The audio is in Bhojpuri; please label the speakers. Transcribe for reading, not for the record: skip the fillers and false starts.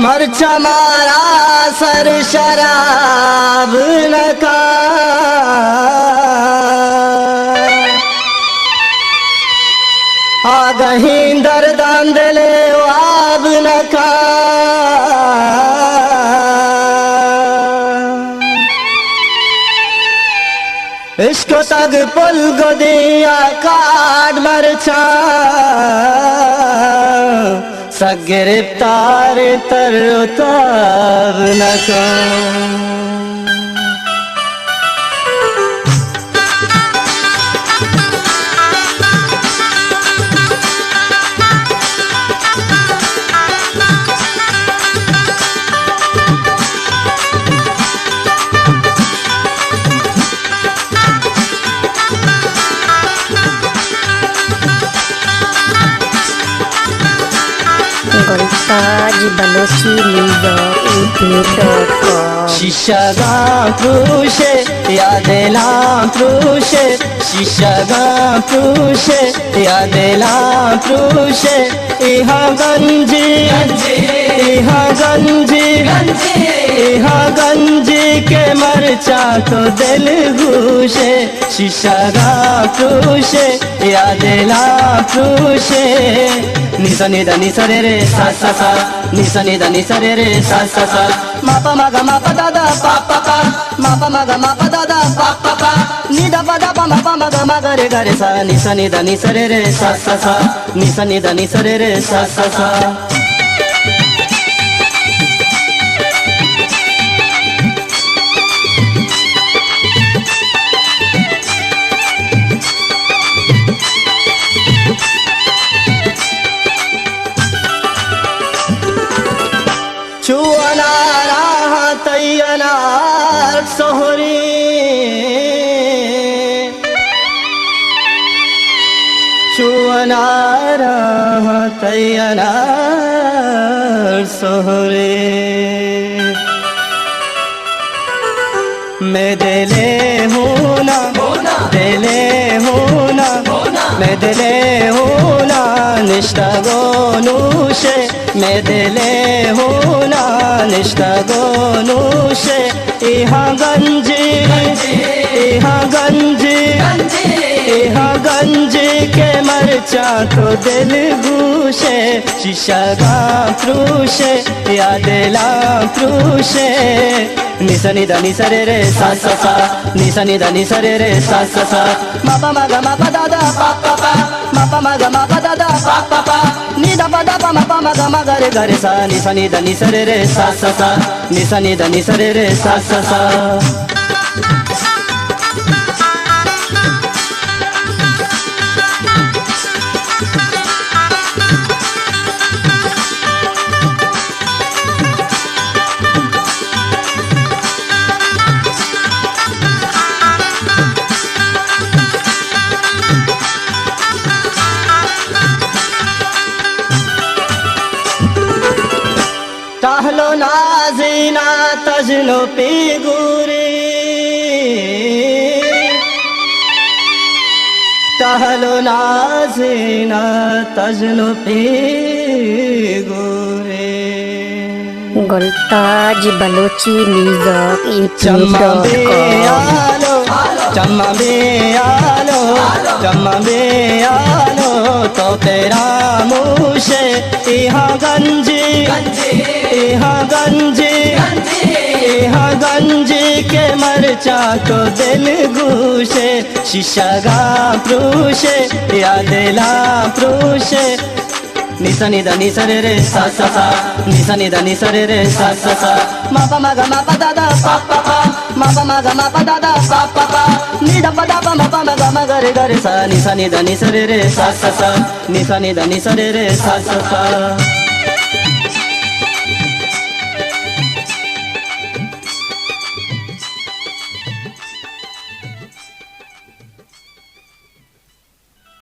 Speaker 1: मरचा मारा सर शराब नका आ गहीं दर्दान दिले आब नका इसको तग पुल गो दिया काट मरचा सब गिरफ्तार तर ताब नका
Speaker 2: Goltaj Balochi Liga
Speaker 1: शीशा प्रूशे यादेला प्रूशे शीशा प्रूशे यादेला प्रूशे इहा गंजी इहा गंजी इहा गंजी के मरचा तो दिल घूशे शीशा प्रूशे यादेला प्रूशे निसा निदा निसा रे रे सा सा सा निसा निदा निसा रे रे सा सा सा मापा मागा मापा दादा पा पा पा मापा मागा मापा दादा पा पा पा निदा पा दा पा मापा मागा मागा रे गा रे सा निसा निदा निसा रे रे सा सा सा निसा निदा निसा रे रे सा सा सा चुअनारा तैयनार सोहरी चुअनारा तैयनार सोहरी मैं दिले हूँ ना दिले हूँ ना मैं दिले हूँ ना निष्ठा गोनूशे मैं दिले हूँ ना निष्ठा गोनूशे इहा गंजी इहा गंजी इहा गंजी के मरचा तो दिल घूशे शीशा प्रूशे यादेला प्रूशे निसा निदा निसा रे रे सा सा सा निसा निदा निसा रे रे सा सा सा मापा मागा मापा दादा पा पा पा मापा मागा मापा दादा पा पा पा निदा पा दा पा मापा मागा मागा रे गा रे सा निसा निदा निसा रे रे सा सा सा निसा निदा निसा रे रे सा सा सा tahlo nazina tajno piguri tahlo nazina tajno piguri
Speaker 2: Goltaj Balochi Liga
Speaker 1: Chamma be alo chamma be alo to tera mushe iha ganji इहा गंजी इहा गंजी के मरचा तो दिल घूशे शीशा प्रूशे यादेला प्रूशे निसा निदा निसा रे रे सा सा सा निसा निदा निसा रे रे सा सा सा मापा मागा मापा दादा पा पा पा मापा मागा मापा दादा पा पा पा निदा पा दा पा मापा मागा मागा रे गा रे सा निसा निदा निसा रे रे सा सा सा निसा निदा निसा रे रे सा सा सा